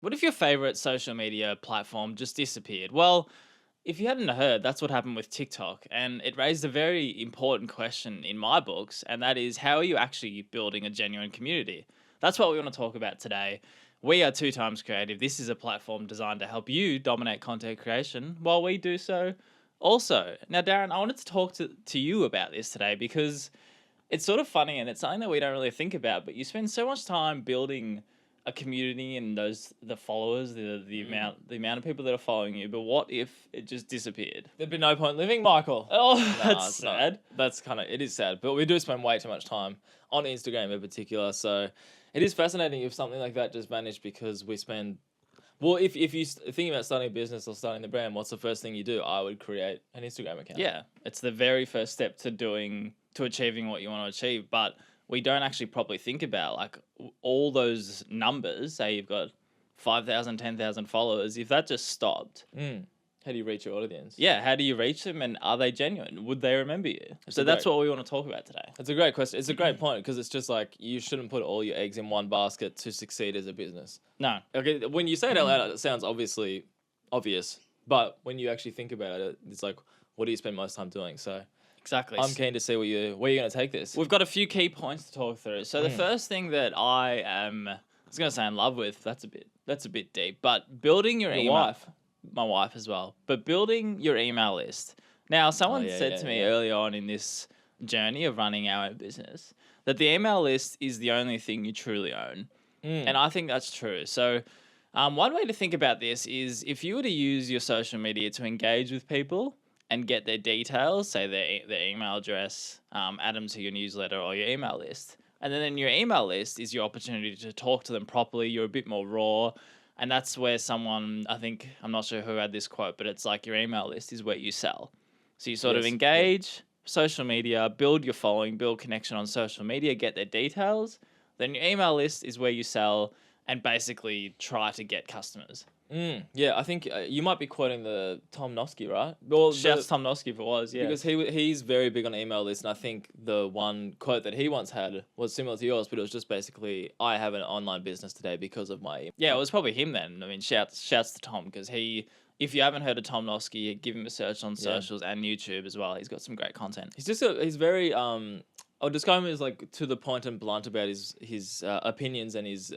What if your favorite social media platform just disappeared? Well, if you hadn't heard, that's what happened with TikTok. And it raised a very important question in my books. And that is, how are you actually building a genuine community? That's what we want to talk about today. We are Two Times Creative. This is a platform designed to help you dominate content creation while we do so also. Now, Darren, I wanted to talk to you about this today because it's sort of funny and it's something that we don't really think about, but you spend so much time building a community and the followers, the amount of people that are following you. But what if it just disappeared? There'd be no point living, Michael. Oh, Nah, that's it's not. sad. It is sad, but we do spend way too much time on Instagram in particular. So it is fascinating if something like that just vanished because we spend. Well, if you thinking about starting a business or starting the brand, what's the first thing you do? I would create an Instagram account. Yeah, it's the very first step to achieving what you want to achieve, but we don't actually properly think about like all those numbers. Say you've got 5,000, 10,000 followers. If that just stopped, How do you reach your audience? yeah, how do you reach them and are they genuine? Would they remember you? So that's what we want to talk about today. It's a great question. It's a great point because it's just like you shouldn't put all your eggs in one basket to succeed as a business. No. Okay, when you say it out loud, it sounds obvious, but when you actually think about it, it's like, what do you spend most time doing? So Exactly. I'm keen to see where you're going to take this. We've got a few key points to talk through. So the first thing that I was going to say in love with, that's a bit deep, but building your email. wife. My wife as well. But building your email list. Now, someone yeah, said yeah, to me yeah. early on in this journey of running our own business that the email list is the only thing you truly own. And I think that's true. So one way to think about this is if you were to use your social media to engage with people and get their details, say their email address, add them to your newsletter or your email list. And then your email list is your opportunity to talk to them properly. You're a bit more raw. And that's where I'm not sure who had this quote, but it's like your email list is where you sell. So you sort of Yes, engage, social media, build your following, build connection on social media, get their details. Then your email list is where you sell and basically try to get customers. Yeah, I think you might be quoting the Tom Nosky, right? Well, Shouts Tom Nosky if it was, yeah. because he's very big on email lists, and I think the one quote that he once had was similar to yours, but it was just basically, I have an online business today because of my email. Yeah, it was probably him then. I mean, shouts to Tom because if you haven't heard of Tom Nosky, give him a search on socials and YouTube as well. He's got some great content. He's very I'll describe him as like to the point and blunt about his opinions and his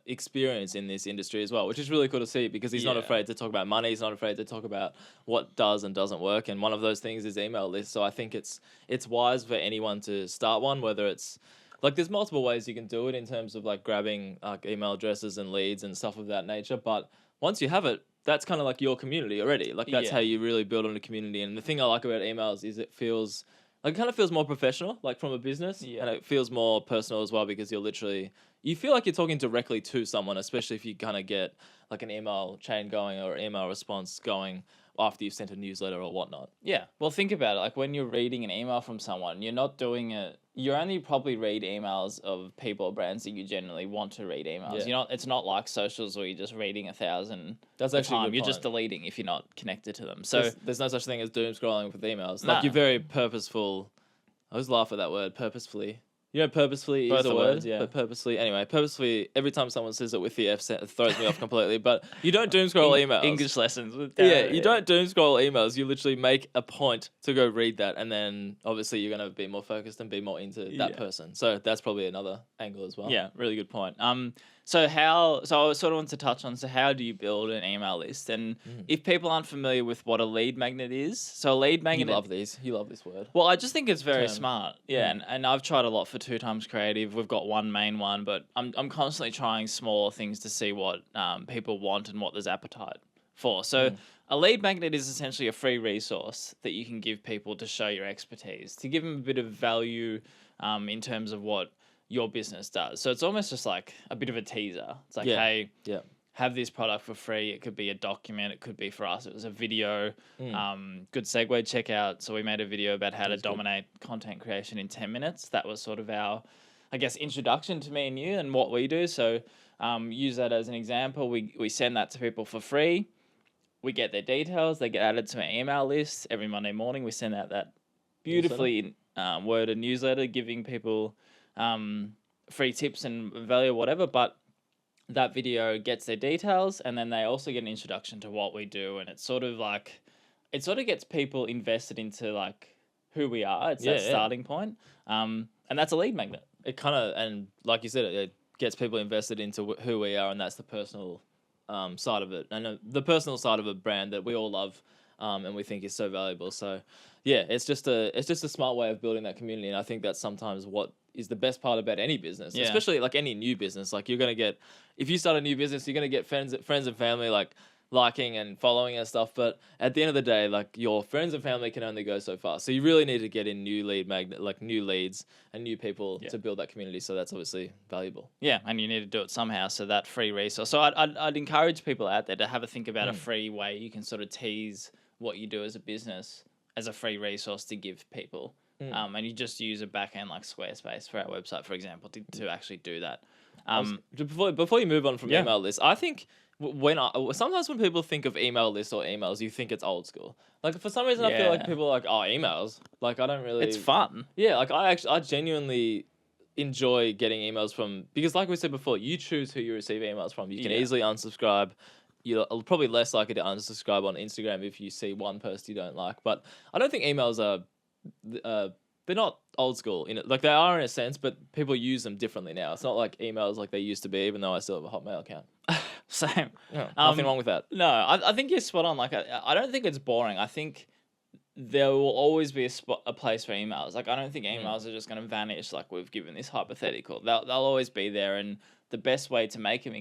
experience in this industry as well, which is really cool to see because he's not Yeah. afraid to talk about money. He's not afraid to talk about what does and doesn't work, and one of those things is email lists. So I think it's wise for anyone to start one, whether it's like there's multiple ways you can do it in terms of like grabbing email addresses and leads and stuff of that nature. But once you have it, that's kind of like your community already. Like that's Yeah. how you really build on a community. And the thing I like about emails is it kind of feels more professional, like from a business, Yeah. and it feels more personal as well because you feel like you're talking directly to someone, especially if you kind of get like an email chain going or email response going after you've sent a newsletter or whatnot. Yeah. Well, think about it. Like when you're reading an email from someone, you're not doing it. You only probably read emails of people or brands that you generally want to read emails. Yeah. You're not. It's not like socials where you're just reading 1,000. That's at a actually a time. good You're just point. deleting if you're not connected to them. So There's no such thing as doom scrolling with emails. Nah. Like you're very purposeful. I always laugh at that word, purposefully. You know, purposefully Both is a are word, words, yeah. but purposefully, every time someone says it with the F, it throws me off completely. But you don't doom scroll emails. English lessons with Yeah, Darren. you don't doom scroll emails. You literally make a point to go read that, and then obviously you're gonna be more focused and be more into that Yeah. person. So that's probably another angle as well. Yeah, really good point. So I sort of want to touch on, so how do you build an email list? And if people aren't familiar with what a lead magnet is, so a lead You magnet. love these. You love this word. Well, I just think it's very Term. smart. Yeah, and I've tried a lot for Two Times Creative. We've got one main one, but I'm constantly trying smaller things to see what people want and what there's appetite for. So a lead magnet is essentially a free resource that you can give people to show your expertise, to give them a bit of value in terms of what your business does. So it's almost just like a bit of a teaser. It's like, hey, Yeah. have this product for free. It could be a document. It could be for us. It was a video. Good segue. Check out. So we made a video about how to dominate content creation in 10 minutes. That was sort of our, I guess, introduction to me and you and what we do. So use that as an example. We send that to people for free. We get their details. They get added to our email list. Every Monday morning, we send out that beautifully worded newsletter giving people free tips and value or whatever. But that video gets their details, and then they also get an introduction to what we do, and it's sort of like it sort of gets people invested into like who we are. It's Yeah, that yeah. starting point, and that's a lead magnet. It kind of, and like you said, it gets people invested into who we are, and that's the personal side of it, and the personal side of a brand that we all love, and we think is so valuable. So, yeah, it's just a smart way of building that community, and I think that's sometimes what is the best part about any business, Yeah. especially like any new business. Like you're gonna get, if you start a new business, you're gonna get friends and family like liking and following and stuff. But at the end of the day, like your friends and family can only go so far. So you really need to get in new new leads and new people to build that community. So that's obviously valuable. Yeah, and you need to do it somehow. So that free resource. So I'd encourage people out there to have a think about a free way you can sort of tease what you do as a business as a free resource to give people. And you just use a backend like Squarespace for our website, for example, to actually do that. Before you move on from email lists, I think sometimes when people think of email lists or emails, you think it's old school. Like for some reason, I feel like people are like, oh, emails. Like I don't really. It's fun. Yeah, like I genuinely enjoy getting emails from, because like we said before, you choose who you receive emails from. You can easily unsubscribe. You're probably less likely to unsubscribe on Instagram if you see one post you don't like. But I don't think emails are. They're not old school in it. Like they are in a sense, but people use them differently now. It's not like emails like they used to be, even though I still have a Hotmail account. Same. Yeah, nothing wrong with that. No, I think you're spot on. Like I don't think it's boring. I think there will always be a place for emails. Like I don't think emails are just going to vanish. Like we've given this hypothetical, they'll always be there. And the best way to make them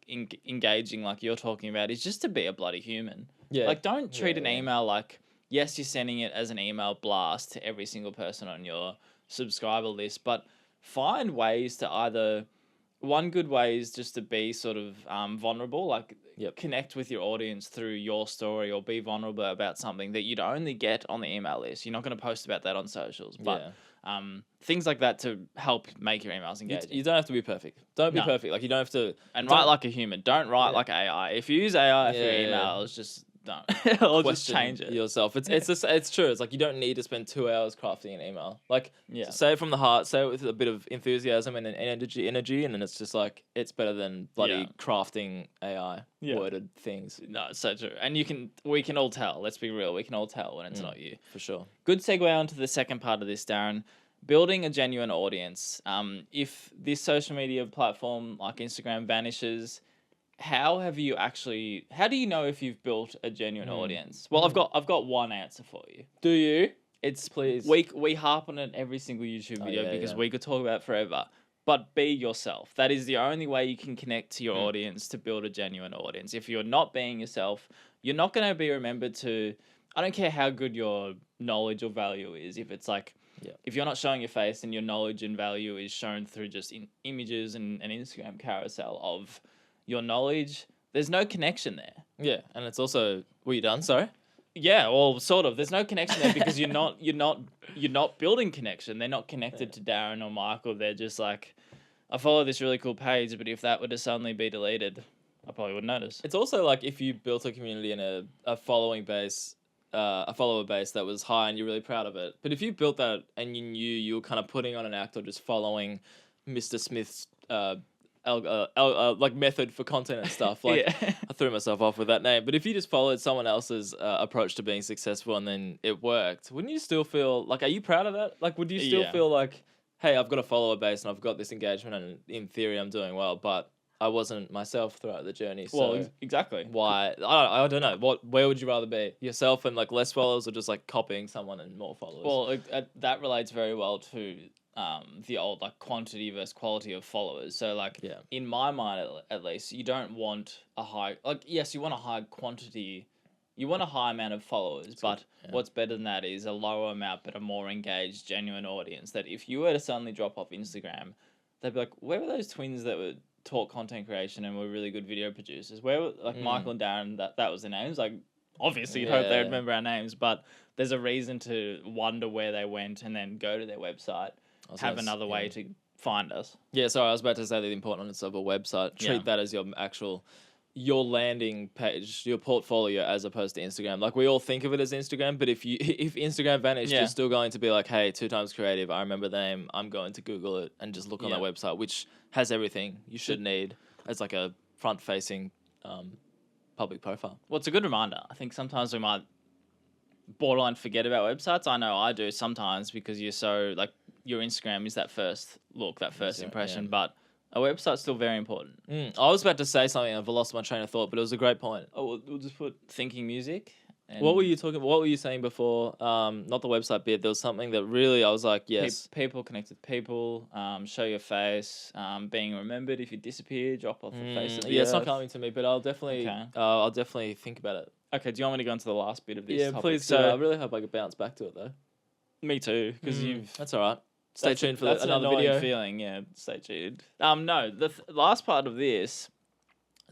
engaging, like you're talking about, is just to be a bloody human. Yeah. Like don't treat an email like, yes, you're sending it as an email blast to every single person on your subscriber list, but find ways to either, one good way is just to be sort of vulnerable, like connect with your audience through your story, or be vulnerable about something that you'd only get on the email list. You're not going to post about that on socials, but things like that to help make your emails engaging. You don't have to be perfect. Don't be perfect. Like you don't have to. And write like a human. Don't write like AI. If you use AI for your emails, just don't. Or just change it yourself. It's true. It's like you don't need to spend 2 hours crafting an email. Like say it from the heart, say it with a bit of enthusiasm and an energy, and then it's just like it's better than bloody crafting AI worded things. No, it's so true. And we can all tell. Let's be real. We can all tell when it's not you. For sure. Good segue on to the second part of this, Darren. Building a genuine audience. If this social media platform like Instagram vanishes, how do you know if you've built a genuine audience? Well, I've got one answer for you. Do you? It's please. We harp on it every single YouTube video because we could talk about it forever. But be yourself. That is the only way you can connect to your audience to build a genuine audience. If you're not being yourself, you're not going to be remembered to. I don't care how good your knowledge or value is. If it's like, if you're not showing your face and your knowledge and value is shown through just images and an Instagram carousel of your knowledge, there's no connection there. Yeah, and it's also, were you done? Sorry. Yeah, well, sort of. There's no connection there because you're not building connection. They're not connected to Darren or Michael. They're just like, I follow this really cool page, but if that were to suddenly be deleted, I probably wouldn't notice. It's also like if you built a community and a follower base that was high and you're really proud of it. But if you built that and you knew you were kind of putting on an act or just following Mr. Smith's like method for content and stuff, like I threw myself off with that name. But if you just followed someone else's approach to being successful and then it worked, wouldn't you still feel like, are you proud of that? Like, would you still feel like, hey, I've got a follower base and I've got this engagement and in theory I'm doing well, but I wasn't myself throughout the journey. So well, exactly. Why? I don't know. Where would you rather be? Yourself and like less followers, or just like copying someone and more followers? Well, that relates very well to the old like quantity versus quality of followers. So like in my mind at least, you don't want a high, like yes, you want a high quantity, you want a high amount of followers, but what's better than that is a lower amount but a more engaged, genuine audience. That if you were to suddenly drop off Instagram, they'd be like, where were those twins that were taught content creation and were really good video producers? Where were like Michael and Darren? That was their names. Like obviously you'd hope they remember our names, but there's a reason to wonder where they went and then go to their website, have another way to find us. Yeah, sorry, I was about to say the importance of a website. Treat that as your landing page, your portfolio, as opposed to Instagram. Like we all think of it as Instagram, but if Instagram vanished, you're still going to be like, hey, 2Times Creative, I remember the name, I'm going to Google it and just look on that website, which has everything you should need. as like a front-facing public profile. Well, it's a good reminder. I think sometimes we might borderline forget about websites. I know I do sometimes because you're so like your Instagram is that first look, that first impression, but a website's still very important. I was about to say something, I've lost my train of thought, but it was a great point. Oh, we'll just put thinking music. And What were you talking? What were you saying before? Not the website bit. There was something that really I was like, yes. People connect with people. Show your face. Being remembered if you disappear. Drop off the face of the it's not earth. coming to me, but I'll definitely think about it. Okay, do you want me to go into the last bit of this? Yeah, topic? please. So I really hope I could bounce back to it though. Me too, because That's all right. Stay tuned for another annoying video. feeling. Yeah, stay tuned. No, the last part of this.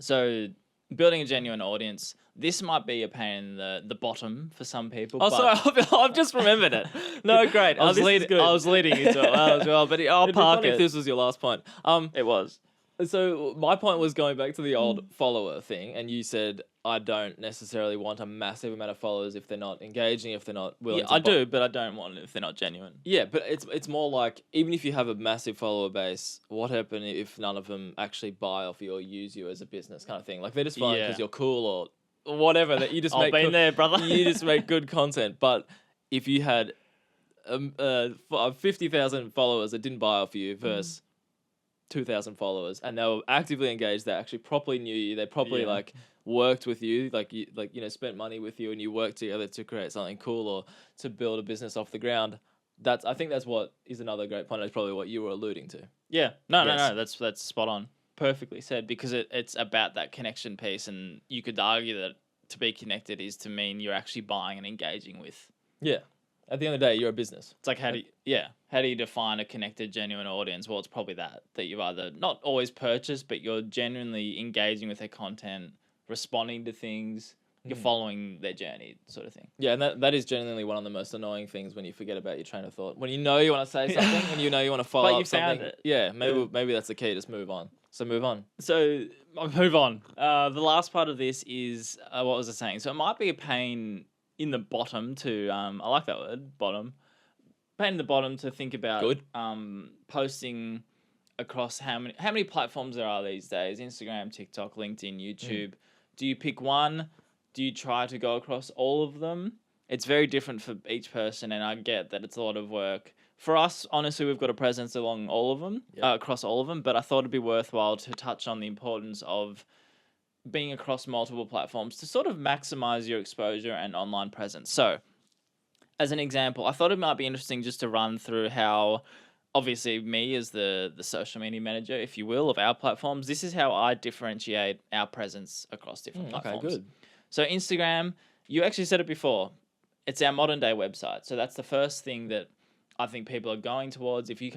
So building a genuine audience. This might be a pain in the bottom for some people. Oh, but sorry, I've just remembered it. No, great. I was leading into it well as well, but I'll It'd be park funny it. if this was your last point. It was. So my point was going back to the old follower thing, and you said I don't necessarily want a massive amount of followers if they're not engaging, if they're not willing. Yeah, to I do, but I don't want it if they're not genuine. Yeah, but it's more like even if you have a massive follower base, what happens if none of them actually buy off you or use you as a business kind of thing? Like they're just fine because you're cool or whatever. That you just I've been there, brother. You just make good content. But if you had 50,000 followers that didn't buy off you versus 2,000 followers and they were actively engaged, they actually properly knew you, they properly like worked with you, spent money with you and you worked together to create something cool or to build a business off the ground. I think that's what is another great point. That's probably what you were alluding to. Yeah. No, that's spot on. Perfectly said, because it's about that connection piece, and you could argue that to be connected is to mean you're actually buying and engaging with. Yeah. At the end of the day, you're a business. It's like how do you define a connected, genuine audience? Well, it's probably that you've either not always purchased, but you're genuinely engaging with their content, responding to things, you're following their journey, sort of thing. Yeah, and that is genuinely one of the most annoying things when you forget about your train of thought. When you know you want to say something and you know you want to follow but you up something. found it. Yeah, maybe that's the key. Just move on. So move on. So I'll move on. The last part of this is what was I saying? So it might be a pain in the bottom to I like that word, bottom. Pain in the bottom to think about posting across how many platforms there are these days: Instagram, TikTok, LinkedIn, YouTube. Do you pick one? Do you try to go across all of them? It's very different for each person, and I get that it's a lot of work. For us, honestly, we've got a presence along all of them, across all of them, but I thought it'd be worthwhile to touch on the importance of being across multiple platforms to sort of maximize your exposure and online presence. So, as an example, I thought it might be interesting just to run through how, obviously, me as the social media manager, if you will, of our platforms, this is how I differentiate our presence across different platforms. Okay, good. So Instagram, you actually said it before, it's our modern day website. So that's the first thing that I think people are going towards. If you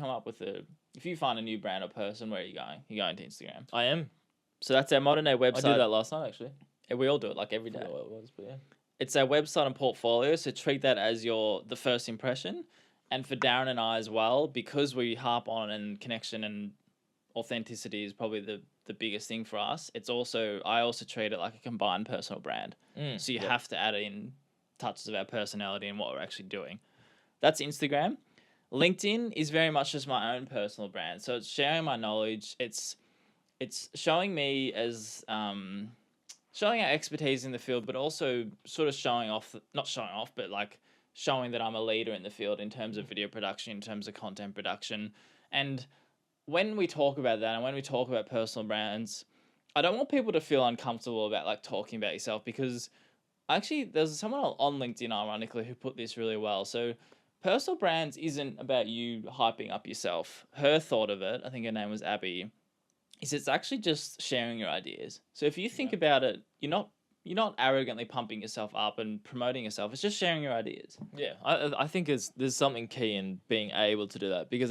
find a new brand or person, where are you going? You're going to Instagram. I am. So that's our modern day website. I did that last night, actually. Yeah, we all do it like every day. I forgot what it was, but yeah. It's our website and portfolio. So treat that as the first impression. And for Darren and I as well, because we harp on and connection and authenticity is probably the biggest thing for us. I also treat it like a combined personal brand. So you have to add in touches of our personality and what we're actually doing. That's Instagram. LinkedIn is very much just my own personal brand. So it's sharing my knowledge. It's showing me as showing our expertise in the field, but also sort of showing that I'm a leader in the field in terms of video production, in terms of content production. And when we talk about that and when we talk about personal brands, I don't want people to feel uncomfortable about like talking about yourself, because actually there's someone on LinkedIn, ironically, who put this really well. So personal brands isn't about you hyping up yourself. Her thought of it, I think her name was Abby, is it's actually just sharing your ideas. So if you think about it, you're not arrogantly pumping yourself up and promoting yourself. It's just sharing your ideas. Yeah, I think there's something key in being able to do that, because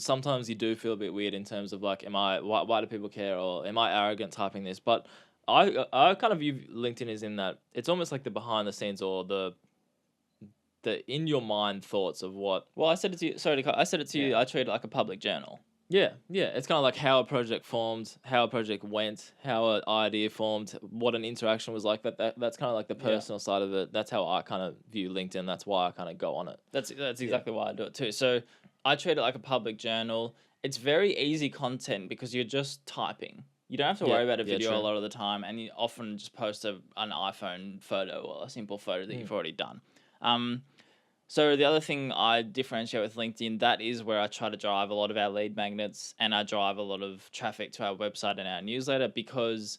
sometimes you do feel a bit weird in terms of like, why do people care, or am I arrogant typing this? But I kind of view LinkedIn as in that it's almost like the behind the scenes or the in your mind thoughts of what. Well, I said it to you. Sorry, I said it to you. I treat it like a public journal. Yeah. It's kind of like how a project formed, how a project went, how an idea formed, what an interaction was like. That's kind of like the personal side of it. That's how I kind of view LinkedIn. That's why I kind of go on it. That's exactly why I do it too. So I treat it like a public journal, it's very easy content because you're just typing. You don't have to worry about a video true. a lot of the time, and you often just post an iPhone photo or a simple photo that you've already done. So the other thing I differentiate with LinkedIn, that is where I try to drive a lot of our lead magnets, and I drive a lot of traffic to our website and our newsletter, because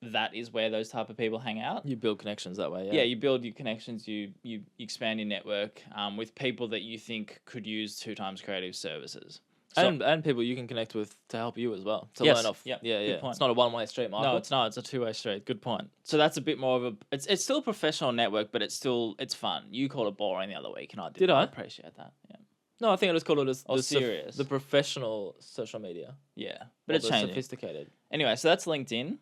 that is where those type of people hang out. You build connections that way. Yeah, you build your connections, you expand your network with people that you think could use 2 times creative services. So, and people you can connect with to help you as well. To Yes, learn off. yeah, Yeah, good yeah. point. It's not a one-way street, Michael. no, it's not. It's a 2-way street. Good point. So that's a bit more of a. It's still a professional network, but it's fun. You called it boring the other week, and I did. Did I? Appreciate that. Yeah. No, I think I just called it as serious. the professional social media. Yeah, But but it's changing. sophisticated. Anyway, so that's LinkedIn.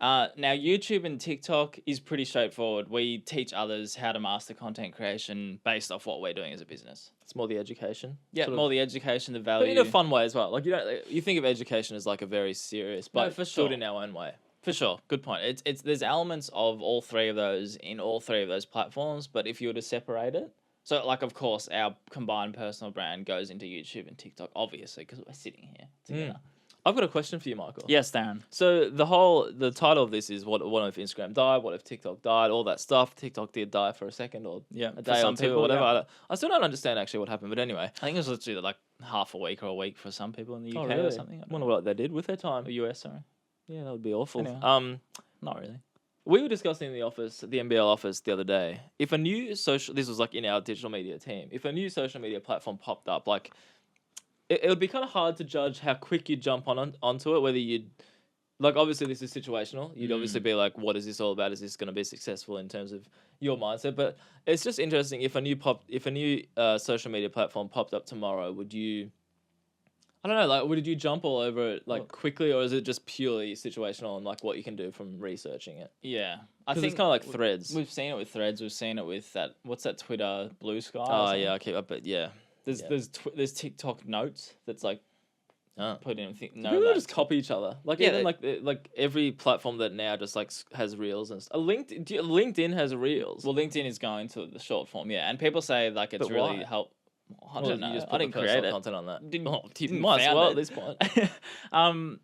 Now, YouTube and TikTok is pretty straightforward. We teach others how to master content creation based off what we're doing as a business. It's more the education. Yeah, sort of- more the education, the But value. in a fun way as well. Like you think of education as like a very serious, but for do sure. it in our own way. For sure, good point. It's there's elements of all three of those in all three of those platforms, but if you were to separate it, so like of course our combined personal brand goes into YouTube and TikTok, obviously, because we're sitting here together. I've got a question for you, Michael. Yes, Darren. So the title of this is what if Instagram died? What if TikTok died? All that stuff. TikTok did die for a second or Yeah, a for day or some two people, or whatever. yeah. I still don't understand actually what happened, but anyway. I think it was literally like half a week or a week for some people in the UK really? or something. I I wonder what they did with their time. Or US, sorry. Yeah, that would be awful. Anyway. Not really. We were discussing in the office, the MBL office, the other day. If a new social, this was like in our digital media team. If a new social media platform popped up, like it would be kind of hard to judge how quick you'd jump onto it. Whether you'd like, obviously this is situational. You'd obviously be like, what is this all about? Is this going to be successful in terms of your mindset? But it's just interesting. If a new social media platform popped up tomorrow, would you? I don't know. Like, would you jump all over it like quickly, or is it just purely situational and like what you can do from researching it? Yeah, I Because think it's kind of like Threads. we've seen it with Threads. We've seen it with that. What's that Twitter Blue Sky? or Oh something? yeah, okay, but yeah. There's TikTok notes that's like Oh. put in. People just copy each other. Like Yeah, even like every platform that now just like has reels and stuff. LinkedIn has reels. Well, LinkedIn is going to the short form, yeah, and people say like it's But really why? help. I Well, don't know. You just I put didn't the create personal it. content on that. Didn't- you didn't might as found well it. at this point.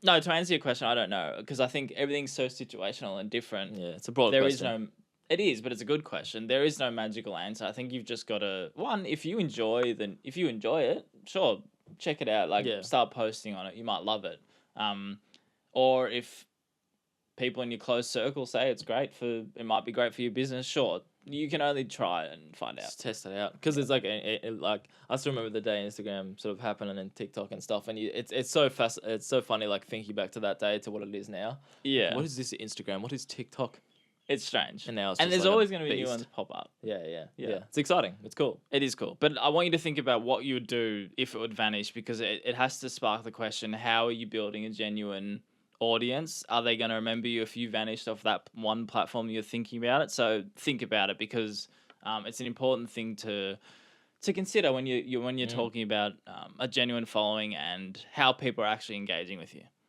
No, to answer your question, I don't know, because I think everything's so situational and different. Yeah, it's a broad There question. is no. It is, but it's a good question. There is no magical answer. I think you've just got to if you enjoy it, sure, check it out. Like start posting on it. You might love it. Or if people in your close circle say it might be great for your business, sure. You can only try and find out. Just test it out because it's like like I still remember the day Instagram sort of happened and TikTok and stuff, and it's so it's so funny like thinking back to that day to what it is now. Yeah. What is this Instagram? What is TikTok? It's strange. And now it's and just there's like a always going to be new beast. ones pop up. Yeah. It's exciting. It's cool. It is cool. But I want you to think about what you would do if it would vanish, because it has to spark the question, how are you building a genuine audience? Are they going to remember you if you vanished off that one platform you're thinking about it? So think about it, because it's an important thing to consider when you're talking about a genuine following and how people are actually engaging with you.